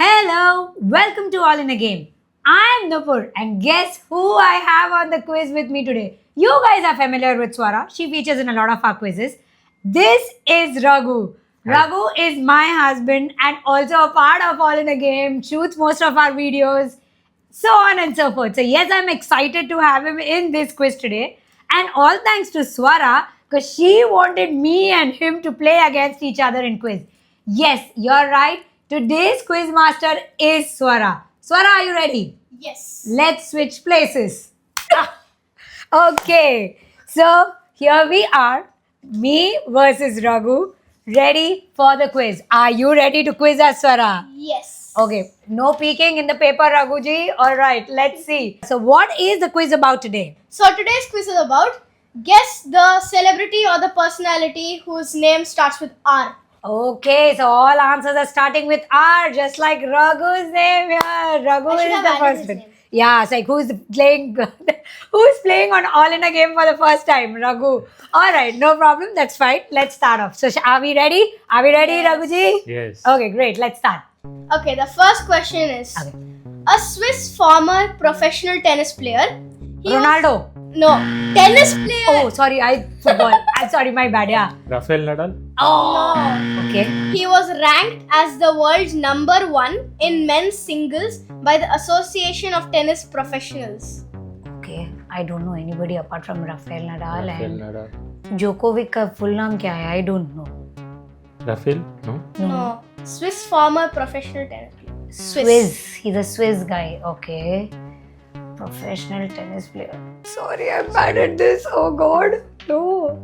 Hello, welcome to All in a Game. I'm Nupur, and guess who I have on the quiz with me today? You guys are familiar with Swara. She features in a lot of our quizzes. This is Raghu. Raghu is my husband and also a part of All in a Game, shoots most of our videos, so on and so forth. So, yes, I'm excited to have him in this quiz today. And all thanks to Swara, because she wanted me and him to play against each other in quiz. Yes, you're right. Today's quiz master is Swara. Swara, are you ready? Yes. Let's switch places. Okay, so here we are, me versus Raghu, ready for the quiz. Are you ready to quiz us, Swara? Yes. Okay, no peeking in the paper, Raghuji. All right, let's see. So, what is the quiz about today? So today's quiz is about guess the celebrity or the personality whose name starts with R. Okay, so all answers are starting with R, just like Raghu's name here. Raghu I should is have the added first his one. name. Yeah, it's like who's playing on All in a Game for the first time? Raghu. All right, no problem. That's fine. Let's start off. So, are we ready? Are we ready, Yes. Raghuji? Yes. Okay, great. Let's start. Okay, the first question is Okay. a Swiss former professional tennis player. He was- Ronaldo. no, tennis player. Oh, sorry, football. I'm sorry, my bad. Yeah. Rafael Nadal. Oh, No. okay. He was ranked as the world's #1 in men's singles by the Association of Tennis Professionals. Okay, I don't know anybody apart from Rafael Nadal Rafael and Nadal. Djokovic का full नाम क्या है? I don't know. Rafael? No. No, Swiss former professional tennis player. Swiss. He's a Swiss guy. Okay. Professional tennis player. Sorry, I'm bad at this. Oh God. No.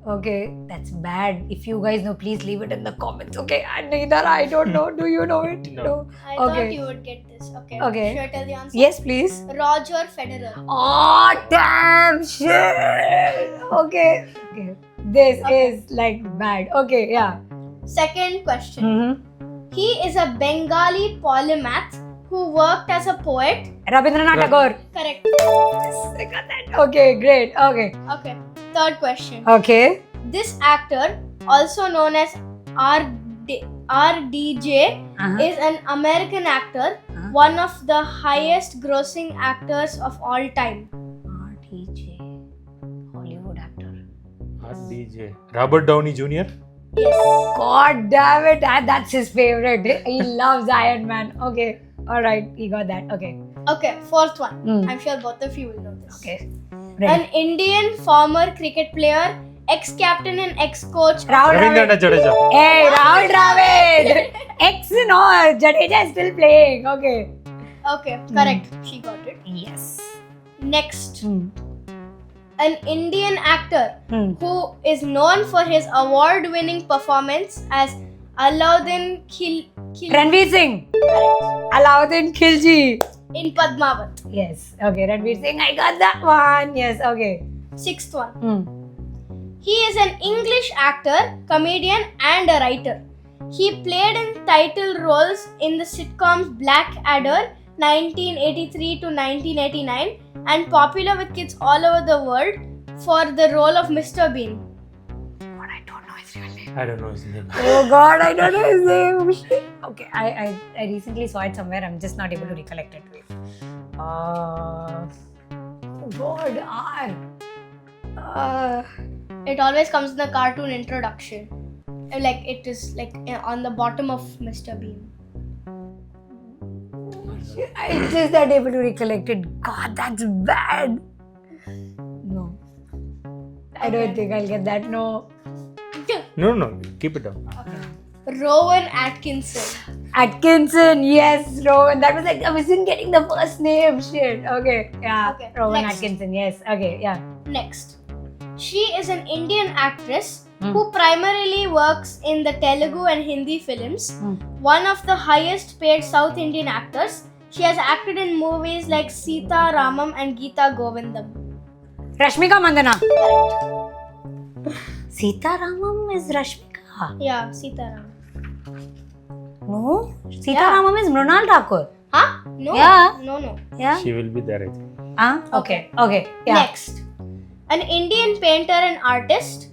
Okay, that's bad. If you guys know, please leave it in the comments. Okay, and neither I don't know. Do you know it? No. I Okay. thought you would get this. Okay. Okay. Should I tell the answer? Yes, please. Roger Federer. Oh, damn shit. Okay. Okay. This Okay. is like bad. Okay, yeah. Second question. Mm-hmm. He is a Bengali polymath who worked as a poet. Rabindranath Tagore. Correct. Yes, I got that. Okay, great. Okay. Okay. Third question. Okay. This actor, also known as RDJ, Uh-huh. is an American actor, Uh-huh. one of the highest grossing actors of all time. RDJ. Hollywood actor. DJ. Robert Downey Jr. Yes. God damn it. That's his favorite. He loves Iron Man. Okay. Alright, he got that. Okay. Okay. Fourth one. Mm. I'm sure both of you will know this. Okay. An Ready. Indian former cricket player, ex-captain and ex-coach. Rahul Ravindra Dravid. Jadeja. Hey, Rahul Dravid. Ex no, Jadeja is still playing. Okay. Okay, correct. She got it. Yes. Next, Hmm. an Indian actor Hmm. who is known for his award-winning performance as Alauddin Ranveer Singh. Alauddin Khilji. in Padmavat. Yes. Okay, Ranveer Singh. I got that one. Yes. Okay. Sixth one. Hmm. He is an English actor, comedian, and a writer. He played in title roles in the sitcoms Blackadder 1983 to 1989 and popular with kids all over the world for the role of Mr. Bean. But I don't know his real name. I don't know his name. Oh God, I don't know his name. Shit. Okay, I recently saw it somewhere. I'm just not able to recollect it. Oh God, R. It always comes in the cartoon introduction. Like it is like on the bottom of Mr. Bean. I'm just not able to recollect it. God, that's bad. No. I don't Okay. think I'll get that. No. No. Keep it down. Rowan Atkinson. Atkinson, yes, Rowan. That was like, I wasn't getting the first name. Shit. Okay. Yeah. Okay, Rowan next. Atkinson, yes. Okay, yeah. Next. She is an Indian actress Hmm. who primarily works in the Telugu and Hindi films. Hmm. One of the highest paid South Indian actors. She has acted in movies like Sita Ramam and Geeta Govindam. Rashmika Mandana. Sita Ramam is Rashmika. Yeah, Sita Ramam. No. Sita Yeah. Ramam is Mrunal Thakur. Huh? No. Yeah. No. Yeah. She will be there, I think. Okay. Okay. Yeah. Next. An Indian painter and artist.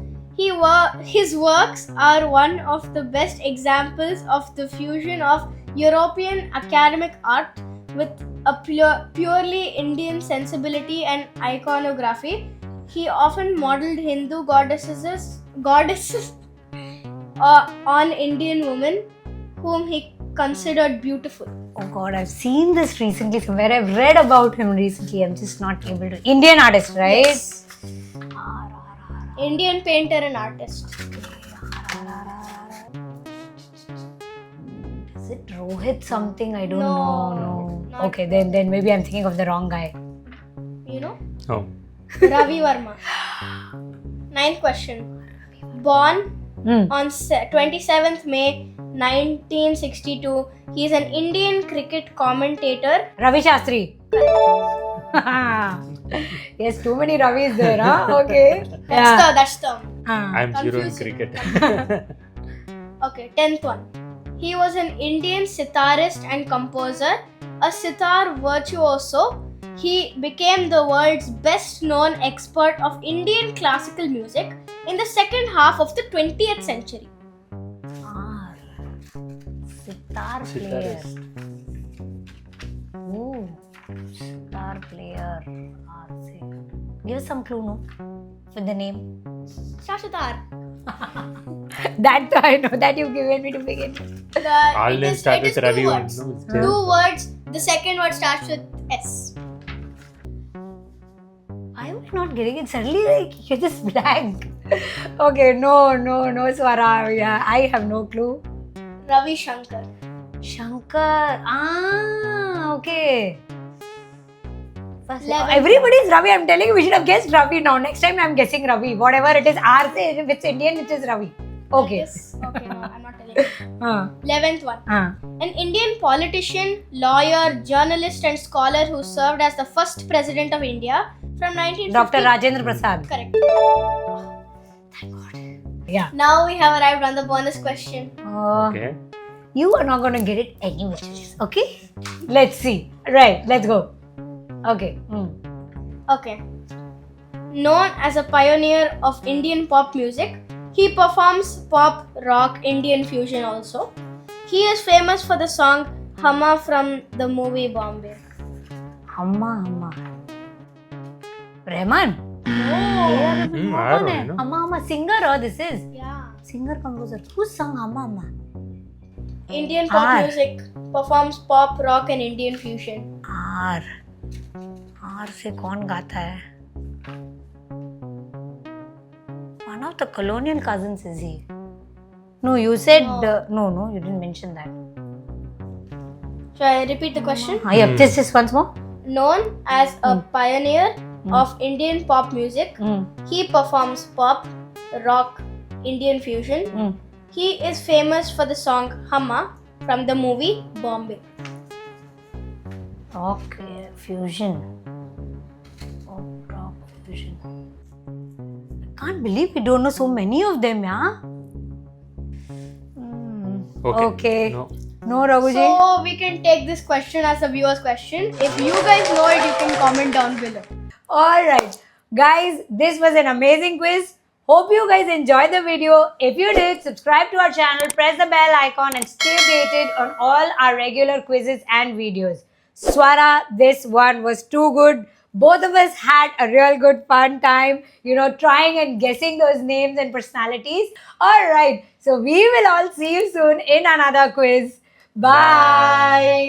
His works are one of the best examples of the fusion of European academic art with a purely Indian sensibility and iconography. He often modeled Hindu goddesses on Indian women whom he considered beautiful. Oh God, I've seen this recently somewhere. I've read about him recently. I'm just not able to. Indian artist, right? Yes. Indian painter and artist. Is it Rohit something? I don't No, know. not Okay, then maybe I'm thinking of the wrong guy. You know? Oh. Ravi Verma. Ninth question. Born Hmm. on 27th May 1962, he is an Indian cricket commentator. Ravi Shastri. Yes, too many Ravis there, huh? Okay. That's the. I'm zero in Confusing. cricket. Okay, 10th one. He was an Indian sitarist and composer, a sitar virtuoso. He became the world's best known expert of Indian classical music in the second half of the 20th century. Sitar player. Sitarist. Ooh, sitar player. Give us some clue, no? With the name. Shashitar. That I know that you've given me to begin with. All names start with Ravi. Two one, words. no? It's Yeah. there. Two words. The second word starts with S. Why am I not getting it? Suddenly, like, you're just blank. Okay, no, Swara. Yeah, I have no clue. Ravi Shankar. Shankar. Okay. First, 11th everybody is Ravi. I'm telling you, we should have guessed Ravi now. Next time I'm guessing Ravi. Whatever it is, R say, if it's Indian, it is Ravi. Okay. Yes. Okay, no, I'm not telling you. 11th one. Uh. An Indian politician, lawyer, journalist, and scholar who served as the first president of India from 1950. Dr. Rajendra Prasad. Correct. Thank God. Yeah. Now we have arrived on the bonus question. Okay. You are not going to get it anyway. Okay? Let's see. Right, let's go. Okay. Okay. Known as a pioneer of Indian pop music, he performs pop, rock, Indian fusion also. He is famous for the song Humma from the movie Bombay. Amma. Rahman. Oh. I don't know. Amma. Singer, this is. Yeah. Singer, composer. Who sung Amma? Indian pop R. music, performs pop, rock, and Indian fusion. R से कौन गाता है? One of the colonial cousins is he? No, you said no. You didn't mention that. Shall I repeat the question? Yeah, just once more. Known as a pioneer of Indian pop music, he performs pop, rock, Indian fusion. He is famous for the song Humma from the movie Bombay. Okay, fusion. Rock fusion. I can't believe we don't know so many of them, yeah? Okay. No, Raghuji. So we can take this question as a viewer's question. If you guys know it, you can comment down below. Alright, guys, this was an amazing quiz. Hope you guys enjoyed the video. If you did, subscribe to our channel, press the bell icon and stay updated on all our regular quizzes and videos. Swara, this one was too good. Both of us had a real good fun time, trying and guessing those names and personalities. Alright, so we will all see you soon in another quiz. Bye.